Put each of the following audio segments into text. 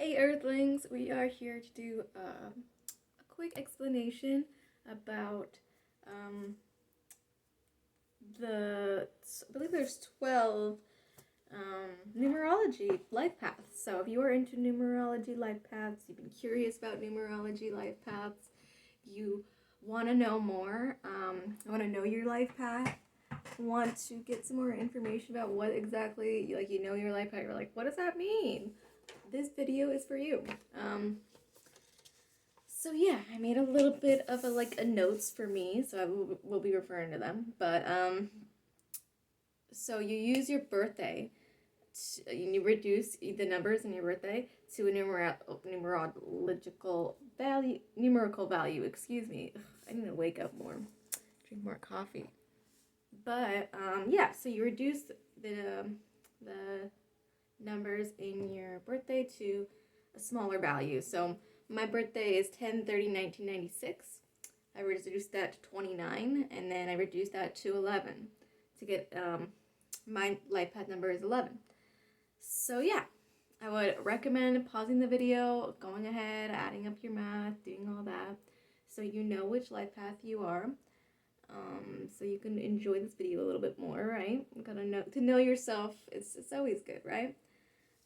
Hey Earthlings, we are here to do a quick explanation about I believe there's 12 numerology life paths. So if you are into numerology life paths, you've been curious about numerology life paths, you want to know more, want to know your life path, want to get some more information about what exactly, like you know your life path, you're like, what does that mean? This video is for you. So yeah, I made a little bit of a notes for me, so I will be referring to them. But so you use your birthday, you reduce the numbers in your birthday to a numerical value. Excuse me. Ugh, I need to wake up more, drink more coffee. But yeah, so you reduce the numbers in your birthday to a smaller value. So my birthday is 10/30/1996. I reduced that to 29, and then I reduced that to 11 to get my life path number is 11. So yeah, I would recommend pausing the video, going ahead, adding up your math, doing all that, so you know which life path you are. So you can enjoy this video a little bit more, right? You gotta know to know yourself. It's always good, right?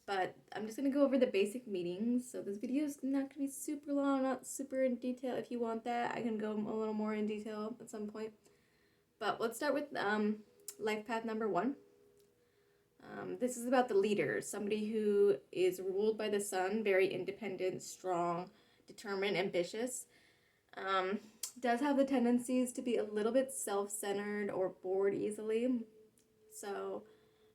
But I'm just going to go over the basic meanings. So this video is not going to be super long, not super in detail. If you want that, I can go a little more in detail at some point. But let's start with life path number 1. This is about the leader, somebody who is ruled by the sun, very independent, strong, determined, ambitious. Does have the tendencies to be a little bit self-centered or bored easily. So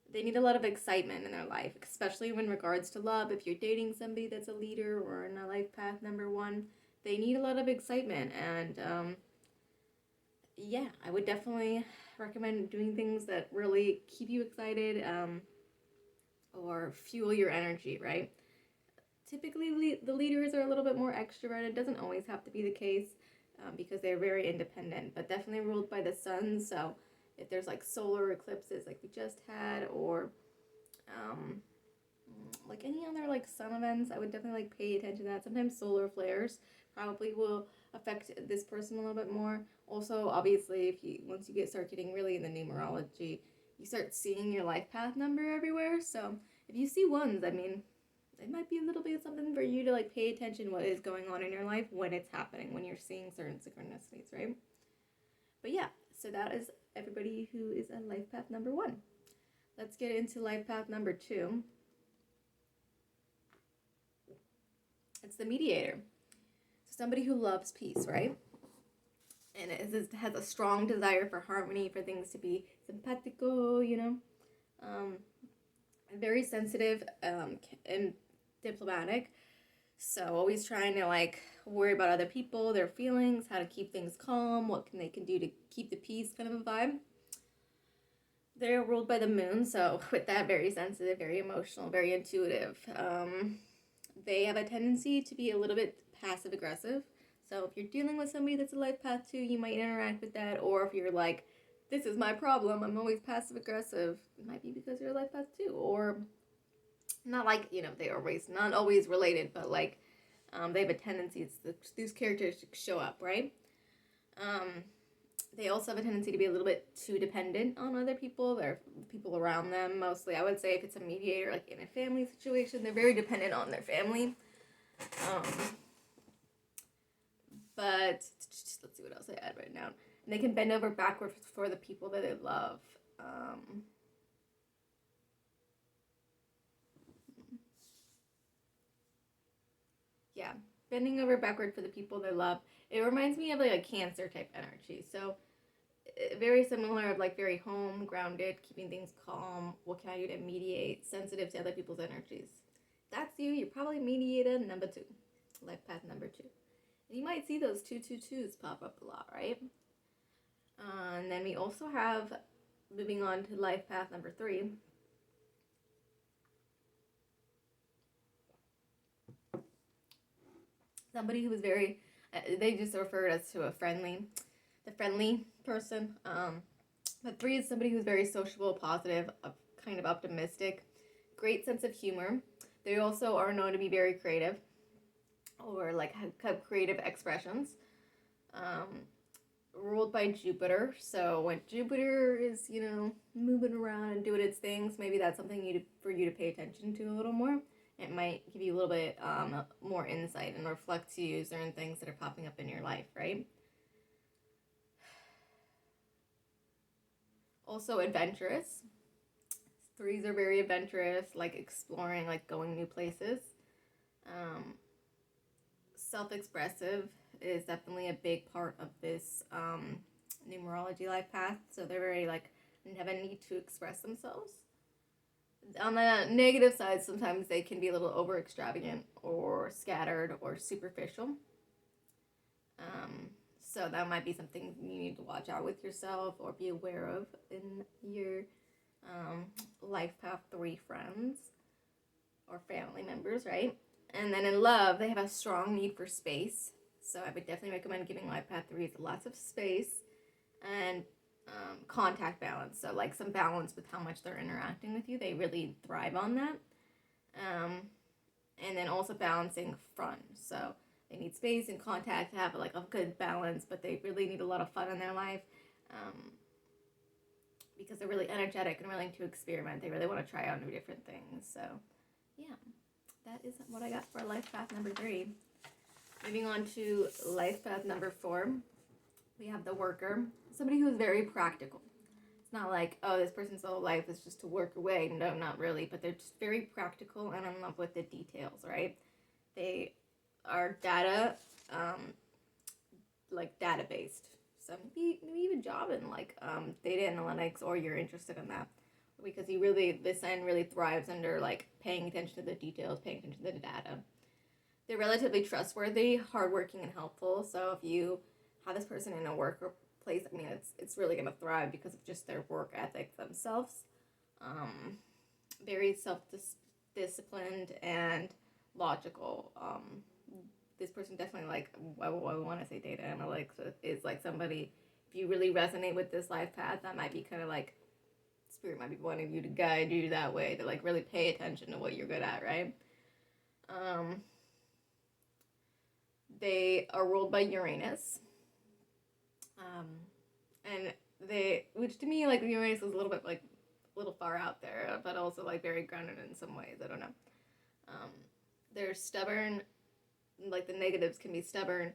they need a lot of excitement in their life, especially in regards to love. If you're dating somebody that's a leader or in a life path number 1, they need a lot of excitement. And yeah, I would definitely recommend doing things that really keep you excited or fuel your energy, right? Typically, the leaders are a little bit more extroverted. It doesn't always have to be the case because they're very independent, but definitely ruled by the sun. So if there's like solar eclipses like we just had, or like any other like sun events, I would definitely like pay attention to that. Sometimes solar flares probably will affect this person a little bit more. Also, obviously, if you once you start getting really in the numerology, you start seeing your life path number everywhere. So if you see ones, I mean, it might be a little bit something for you to like pay attention what is going on in your life when it's happening, when you're seeing certain synchronicities, right? But yeah, so that is everybody who is on life path number 1. Let's get into life path number 2. It's the mediator. So somebody who loves peace, right? And has a strong desire for harmony, for things to be simpatico, you know? Very sensitive and diplomatic. So always trying to like worry about other people, their feelings, how to keep things calm, what they can do to keep the peace, kind of a vibe. They're ruled by the moon, so with that, very sensitive, very emotional, very intuitive. They have a tendency to be a little bit passive aggressive. So if you're dealing with somebody that's a life path 2, you might interact with that. Or if you're like, this is my problem, I'm always passive aggressive, it might be because you're a life path 2. Or not like, you know, they are always, not always related, but like they have a tendency, these characters show up, right? They also have a tendency to be a little bit too dependent on other people. They're people around them mostly. I would say if it's a mediator, like in a family situation, they're very dependent on their family. But let's see what else I add right now. And they can bend over backwards for the people that they love. Yeah, bending over backward for the people they love. It reminds me of like a Cancer type energy. So very similar, of like very home, grounded, keeping things calm. What can I do to mediate? Sensitive to other people's energies. That's you. You're probably mediator number 2, life path number 2. And you might see those 222s pop up a lot, right? And then we also have, moving on to life path number 3. Somebody who is very, they just refer us to the friendly person. But 3 is somebody who's very sociable, positive, kind of optimistic, great sense of humor. They also are known to be very creative, or like have creative expressions. Um, Ruled by Jupiter. So when Jupiter is, moving around and doing its things, maybe that's something for you to pay attention to a little more. It might give you a little bit more insight and reflect to you certain things that are popping up in your life, right? Also adventurous. Threes are very adventurous, like exploring, like going new places. Self-expressive is definitely a big part of this numerology life path. So they're very like have a need to express themselves. On the negative side, sometimes they can be a little over extravagant or scattered or superficial. So that might be something you need to watch out with yourself or be aware of in your life path 3 friends or family members, right? And then in love, they have a strong need for space. So I would definitely recommend giving life path 3s lots of space and contact balance. So like some balance with how much they're interacting with you. They really thrive on that. And then also balancing fun. So they need space and contact to have like a good balance, but they really need a lot of fun in their life because they're really energetic and willing to experiment. They really want to try out new different things. So yeah, that is what I got for life path number 3. Moving on to life path number 4, we have the worker, somebody who is very practical. It's not like, oh, this person's whole life is just to work away. No, not really, but they're just very practical and in love with the details, right? They are data, like data-based. So maybe even job in like data analytics, or you're interested in that. Because this sign really thrives under like paying attention to the details, paying attention to the data. They're relatively trustworthy, hardworking, and helpful. So if you have this person in a workplace, I mean, it's really going to thrive because of just their work ethic themselves. Very self-disciplined and logical. This person definitely like, I want to say data analytics is like somebody, if you really resonate with this life path, that might be kind of like, Spirit might be wanting you to guide you that way, to like really pay attention to what you're good at, right? They are ruled by Uranus. And which to me, like Uranus is a little bit like a little far out there, but also like very grounded in some ways. I don't know. They're stubborn. Like the negatives can be stubborn,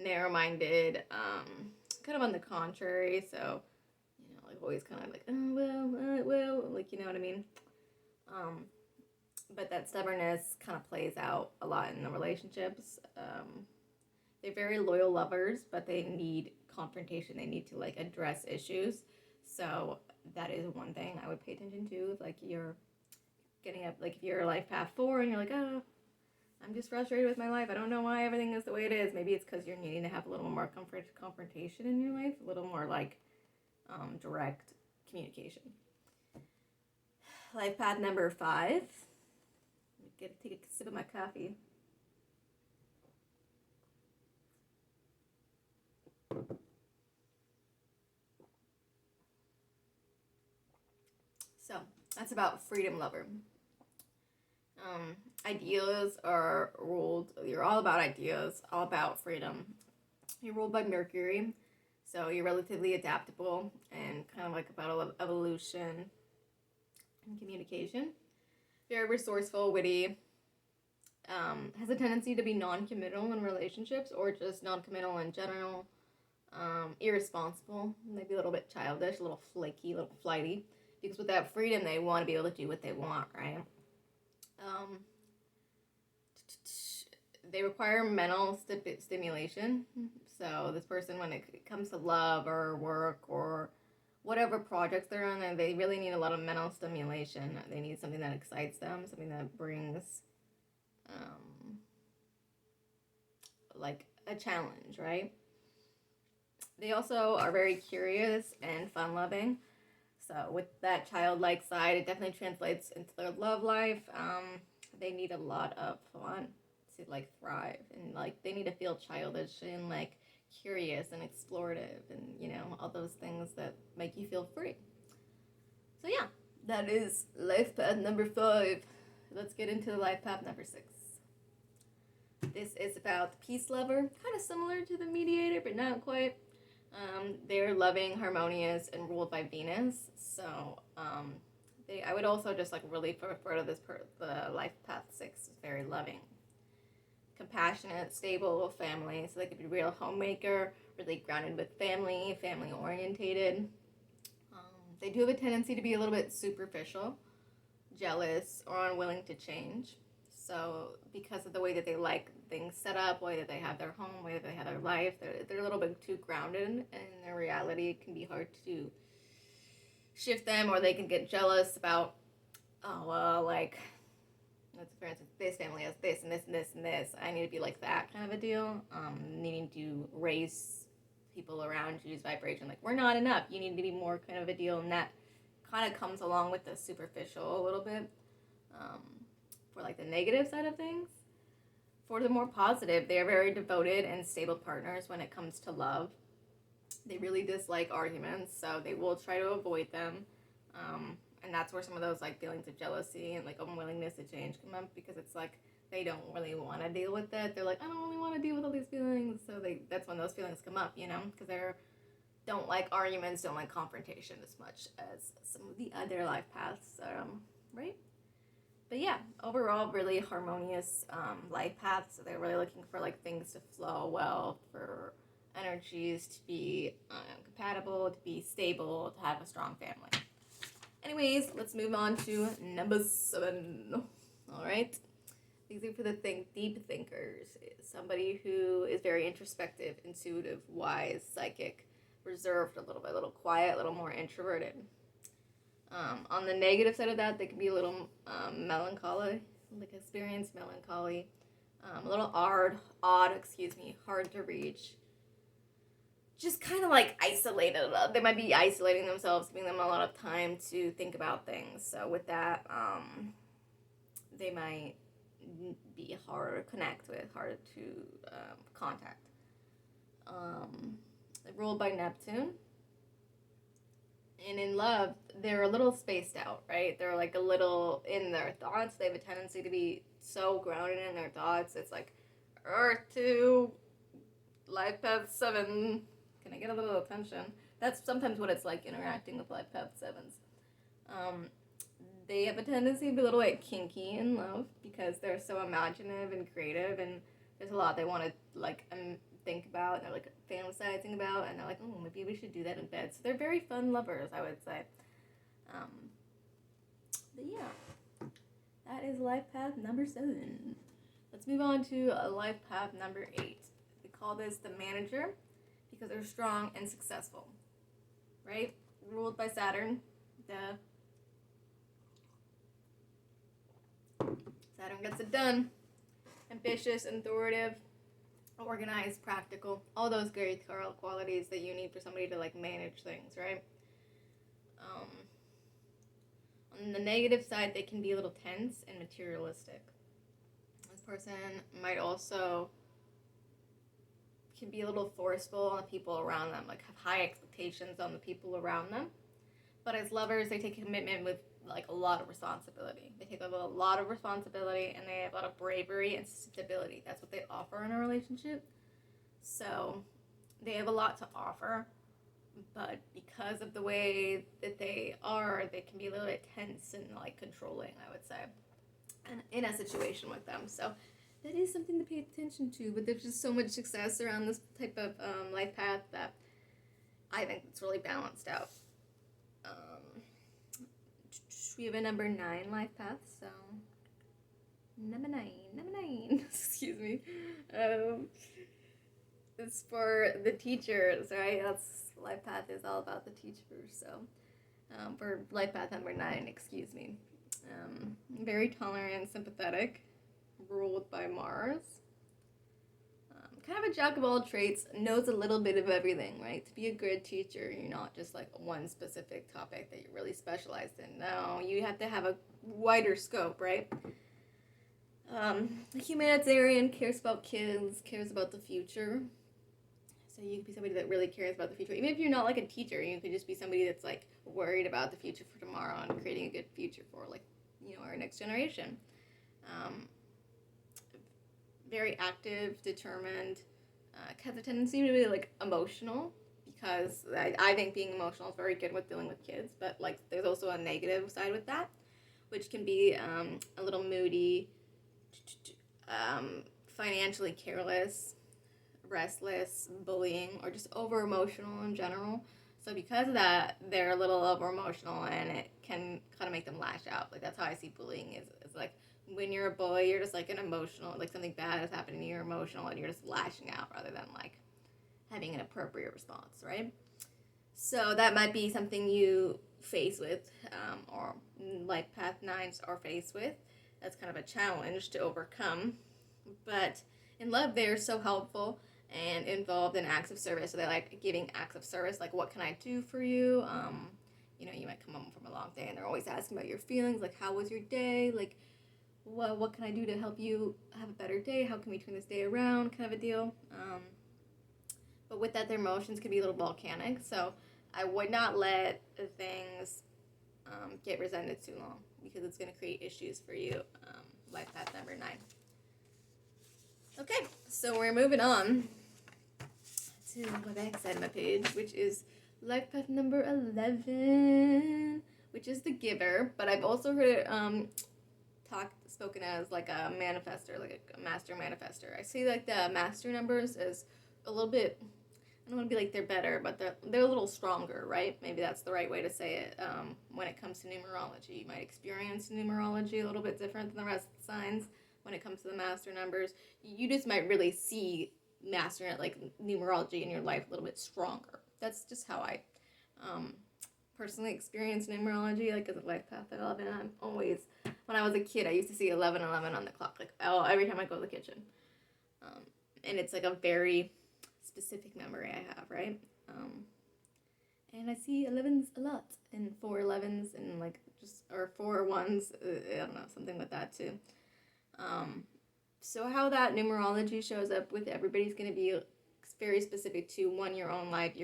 narrow-minded, kind of on the contrary. So, like always kind of like, oh well, like you know what I mean. But that stubbornness kind of plays out a lot in the relationships. They're very loyal lovers, but they need confrontation. They need to like address issues. So that is one thing I would pay attention to. If like you're getting up, like if you're life path 4 and you're like, oh, I'm just frustrated with my life. I don't know why everything is the way it is. Maybe it's because you're needing to have a little more confrontation in your life, a little more like direct communication. Life path number 5. Take a sip of my coffee. So that's about freedom lover. Ideas are ruled, you're all about ideas, all about freedom. You're ruled by Mercury, so you're relatively adaptable and kind of like about evolution and communication. Very resourceful, witty, has a tendency to be non-committal in relationships or just non-committal in general. Irresponsible, maybe a little bit childish, a little flaky, a little flighty. Because with that freedom, they want to be able to do what they want, right? They require mental stimulation. So this person, when it comes to love or work or whatever projects they're on, they really need a lot of mental stimulation. They need something that excites them, something that brings like a challenge, right? They also are very curious and fun-loving. So with that childlike side, it definitely translates into their love life. They need a lot of fun to like thrive, and like they need to feel childish and like curious and explorative, and all those things that make you feel free. So yeah, that is life path number 5. let's get into the life path number 6. This is about the peace lover, kind of similar to the mediator, but not quite. They're loving, harmonious, and ruled by Venus. So I would also just like really refer to this the life path 6 is very loving, compassionate, stable family. So they could be real homemaker, really grounded with family, family orientated. They do have a tendency to be a little bit superficial, jealous, or unwilling to change. So because of the way that they like things set up, the way that they have their home, the way that they have their life, they're a little bit too grounded in their reality. It can be hard to shift them, or they can get jealous about, oh, well, like, for instance, this family has this and this and this and this. I need to be like that kind of a deal. Needing to raise people around you's vibration. Like, we're not enough. You need to be more kind of a deal. And that kind of comes along with the superficial a little bit. For like the negative side of things. For the more positive, they are very devoted and stable partners when it comes to love. They really dislike arguments, so they will try to avoid them. And that's where some of those like feelings of jealousy and like unwillingness to change come up, because it's like they don't really want to deal with it. They're like, I don't really want to deal with all these feelings. So that's when those feelings come up, you know, because they don't like arguments, don't like confrontation as much as some of the other life paths, right? But yeah, overall, really harmonious life paths. So they're really looking for like things to flow well, for energies to be compatible, to be stable, to have a strong family. Anyways, let's move on to number 7. All right. These are for the deep thinkers. Somebody who is very introspective, intuitive, wise, psychic, reserved a little quiet, a little more introverted. On the negative side of that, they can be a little melancholy, like experience melancholy, a little hard to reach. Just kind of like isolated. They might be isolating themselves, giving them a lot of time to think about things. So with that, they might be harder to connect with, harder to contact. They're ruled by Neptune. And in love, they're a little spaced out, right? They're like a little in their thoughts. They have a tendency to be so grounded in their thoughts. It's like Earth 2, Life Path 7. Can I get a little attention? That's sometimes what it's like interacting with Life Path 7s. They have a tendency to be a little like kinky in love because they're so imaginative and creative, and there's a lot they want to like think about, and they're like fantasizing about, and they're like, oh, maybe we should do that in bed. So they're very fun lovers, I would say. But yeah, that is life path number 7. Let's move on to life path number 8. We call this the manager because they're strong and successful, right? Ruled by Saturn. Saturn gets it done. Ambitious, authoritative, organized, practical, all those great qualities that you need for somebody to like manage things, right? On the negative side, they can be a little tense and materialistic. This person might also can be a little forceful on the people around them, like have high expectations on the people around them. But as lovers, they take commitment with like a lot of responsibility. They take a lot of responsibility, and they have a lot of bravery and stability. That's what they offer in a relationship. So they have a lot to offer, but because of the way that they are, they can be a little bit tense and like controlling, I would say, and in a situation with them. So that is something to pay attention to. But there's just so much success around this type of life path that I think it's really balanced out. We have a number 9 life path, so number 9, excuse me. It's for the teachers, right? That's life path is all about the teachers. So for life path number 9, excuse me. Very tolerant and sympathetic, ruled by Mars. Kind of a jack of all trades, knows a little bit of everything, right? To be a good teacher, you're not just like one specific topic that you're really specialized in. No, you have to have a wider scope, right? Humanitarian, cares about kids, cares about the future. So you could be somebody that really cares about the future. Even if you're not like a teacher, you could just be somebody that's like worried about the future for tomorrow and creating a good future for like, you know, our next generation. Very active, determined, has a tendency to be like emotional, because I think being emotional is very good with dealing with kids, but like there's also a negative side with that, which can be a little moody, financially careless, restless, bullying, or just over emotional in general. So because of that, they're a little over emotional, and it can kind of make them lash out. Like that's how I see bullying is like when you're a boy, you're just like an emotional, like something bad is happening, you're emotional, and you're just lashing out rather than like having an appropriate response, right? So that might be something you face with, or life path nines are faced with. That's kind of a challenge to overcome. But in love, they're so helpful and involved in acts of service. So they like giving acts of service, like what can I do for you? You might come home from a long day and they're always asking about your feelings, like how was your day? Like what can I do to help you have a better day? How can we turn this day around? Kind of a deal. But with that, their emotions can be a little volcanic. So I would not let things get resented too long, because it's going to create issues for you. Life path number 9. Okay, so we're moving on to my back side of my page, which is life path number 11, which is the giver. But I've also heard it spoken as like a manifester, like a master manifester. I see like the master numbers as a little bit, I don't want to be like they're better, but they're a little stronger, right? Maybe that's the right way to say it. When it comes to numerology, you might experience numerology a little bit different than the rest of the signs. When it comes to the master numbers, you just might really see like numerology in your life a little bit stronger. That's just how I personally experience numerology, like as a life path at 11. I'm always, when I was a kid, I used to see 11:11 on the clock, like every time I go to the kitchen. And it's like a very specific memory I have, right? And I see 11s a lot, and 4 11s, and like or 4 1s, I don't know, something with that too. So how that numerology shows up with everybody's going to be very specific to your own life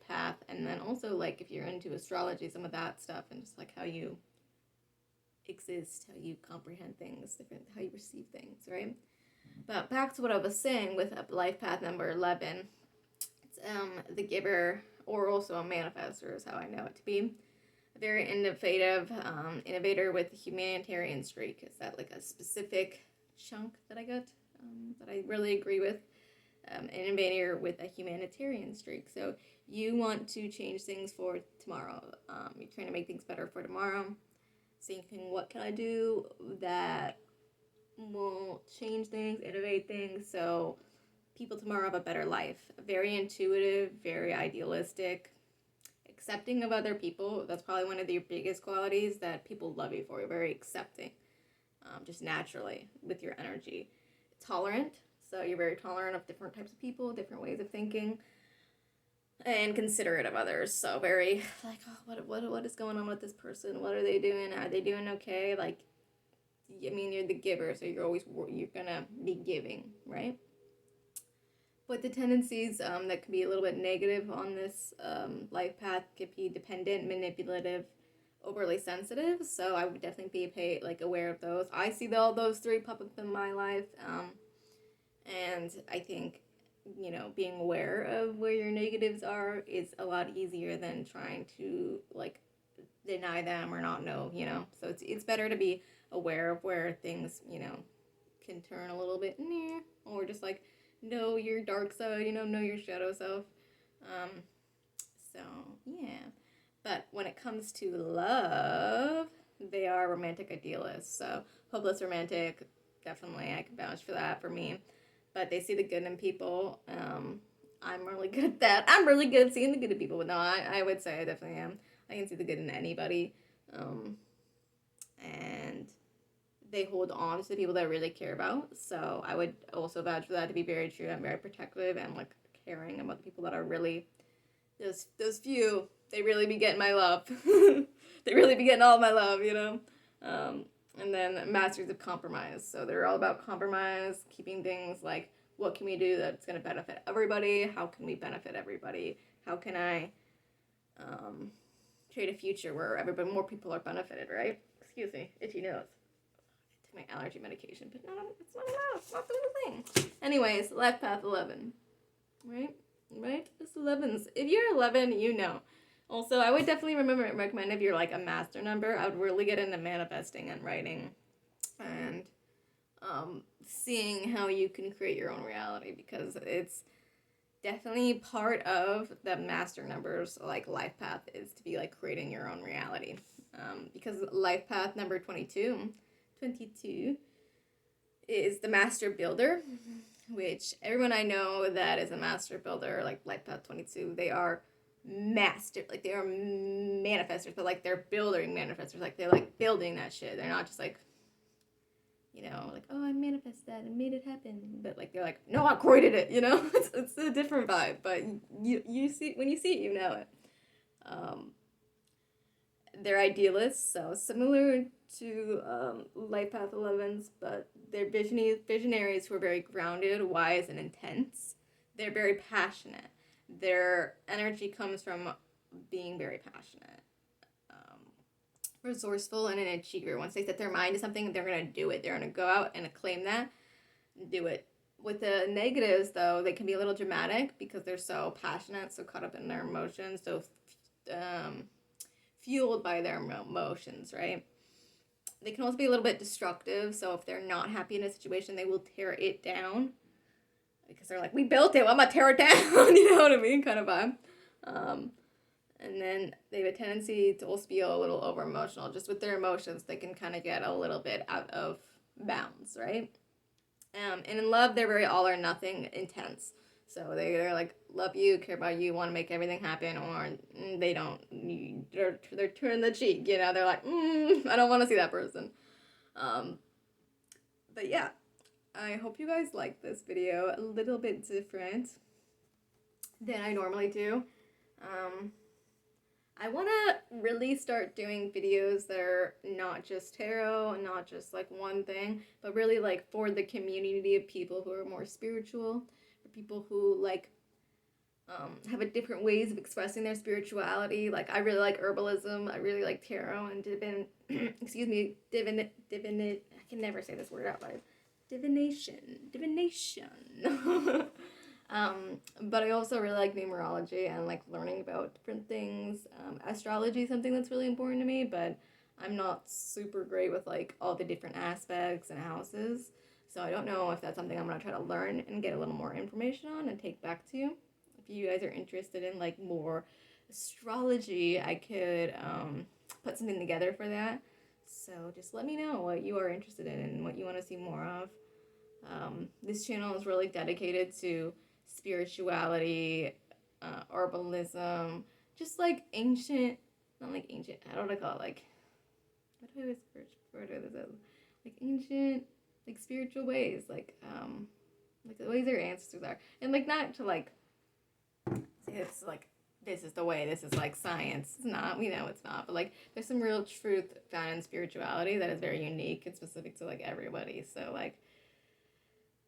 path, and then also like if you're into astrology, some of that stuff, and just like how you exist, how you comprehend things, different, how you receive things, right? But back to what I was saying with life path number 11, it's the giver, or also a manifestor is how I know it to be. A very innovative innovator with a humanitarian streak. Is that like a specific chunk that I got that I really agree with? An innovator with a humanitarian streak. So you want to change things for tomorrow. You're trying to make things better for tomorrow. Thinking, what can I do that will change things, innovate things, so people tomorrow have a better life. Very intuitive, very idealistic, accepting of other people. That's probably one of your biggest qualities that people love you for. You're very accepting, just naturally with your energy. Tolerant, so you're very tolerant of different types of people, different ways of thinking, and considerate of others. So very like, oh, what is going on with this person? What are they doing? Are they doing okay? Like, I mean, you're the giver, so you're gonna be giving, right? But the tendencies that can be a little bit negative on this life path could be dependent, manipulative, overly sensitive. So I would definitely be aware of those. I see all those 3 pop up in my life, and I think being aware of where your negatives are is a lot easier than trying to deny them or not know. So it's better to be aware of where things can turn a little bit or just know your dark side, know your shadow self. So yeah, but when it comes to love, they are romantic idealists. So hopeless romantic, definitely I can vouch for that for me. But they see the good in people. I'm really good at that. I'm really good at seeing the good in people. But no, I would say I definitely am. I can see the good in anybody. And they hold on to the people that I really care about. So I would also vouch for that to be very true. I'm very protective and caring about the people that are really those few. They really be getting my love. They really be getting all my love, And then masters of compromise. So they're all about compromise, keeping things what can we do that's going to benefit everybody? How can we benefit everybody? How can I create a future where more people are benefited, right? Excuse me, itchy nose. my allergy medication, but no, it's not enough. It's not doing the thing. Anyways, life path 11. Right? It's 11s. If you're 11, you know. Also, I would definitely recommend if you're like a master number, I would really get into manifesting and writing and seeing how you can create your own reality, because it's definitely part of the master numbers, like life path, is to be like creating your own reality. Because life path number 22 is the master builder, which everyone I know that is a master builder, like life path 22, they are master, like they are manifestors, but like they're building manifestors, like they're like building that shit. They're not just like, you know, like, oh, I manifested that and made it happen, but like they're like, no, I created it, you know. It's a different vibe, but you see, when you see it, you know it. They're idealists, so similar to life path 11s, but they're visionaries who are very grounded, wise, and intense. They're very passionate. Their energy comes from being very passionate, resourceful, and an achiever. Once they set their mind to something, they're going to do it. They're going to go out and claim that and do it. With the negatives, though, they can be a little dramatic because they're so passionate, so caught up in their emotions, so fueled by their emotions, right? They can also be a little bit destructive, so if they're not happy in a situation, they will tear it down. Because they're like, we built it, well, I'm gonna tear it down, you know what I mean, kind of vibe. And then they have a tendency to also be a little over emotional. Just with their emotions, they can kind of get a little bit out of bounds, right? And in love, they're very all or nothing intense. So they're like, love you, care about you, want to make everything happen, or they don't. They're turning the cheek, you know. They're like, I don't want to see that person. But yeah, I hope you guys like this video. A little bit different than I normally do. I want to really start doing videos that are not just tarot and not just like one thing, but really like for the community of people who are more spiritual, for people who like have a different ways of expressing their spirituality. Like I really like herbalism, I really like tarot and divination. I can never say this word out loud. Divination. But I also really like numerology and like learning about different things. Astrology is something that's really important to me, but I'm not super great with like all the different aspects and houses. So I don't know if that's something I'm going to try to learn and get a little more information on and take back to you. If you guys are interested in like more astrology, I could put something together for that. So just let me know what you are interested in and what you want to see more of. This channel is really dedicated to spirituality, herbalism, just like ancient, not like ancient, how do I call it, like, what do I refer to this as? Like ancient, like spiritual ways, like the ways our ancestors are, and like not to like, say it's like, this is the way, this is like science. It's not, we know it's not, but like there's some real truth found in spirituality that is very unique and specific to like everybody. So like,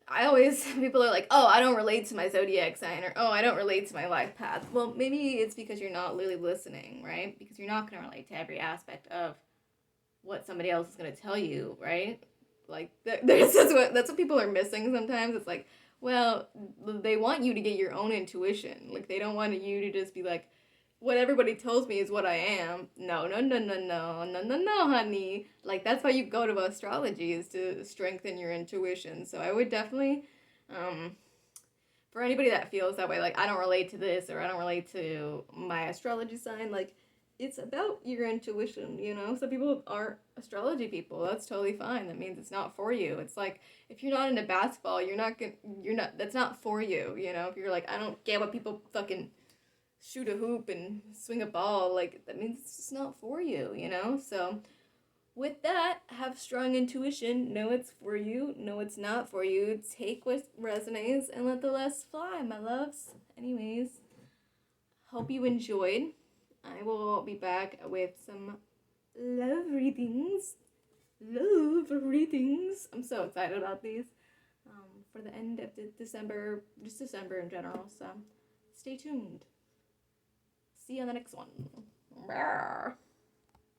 people are like, oh, I don't relate to my zodiac sign, or oh, I don't relate to my life path. Well, maybe it's because you're not really listening, right? Because you're not going to relate to every aspect of what somebody else is going to tell you, right? Like, that's what people are missing sometimes. It's like, well, they want you to get your own intuition. Like, they don't want you to just be like, what everybody tells me is what I am. No, honey. Like, that's why you go to astrology, is to strengthen your intuition. So I would definitely, for anybody that feels that way, like, I don't relate to this, or I don't relate to my astrology sign, like, it's about your intuition, you know? Some people aren't astrology people. That's totally fine. That means it's not for you. It's like, if you're not into basketball, that's not for you, you know? If you're like, I don't get what people fucking shoot a hoop and swing a ball, like, that means it's just not for you, you know? So with that, have strong intuition. Know it's for you, know it's not for you. Take what resonates and let the rest fly, my loves. Anyways, hope you enjoyed. I will be back with some love readings. I'm so excited about these for the end of December, just December in general. So stay tuned. See you on the next one.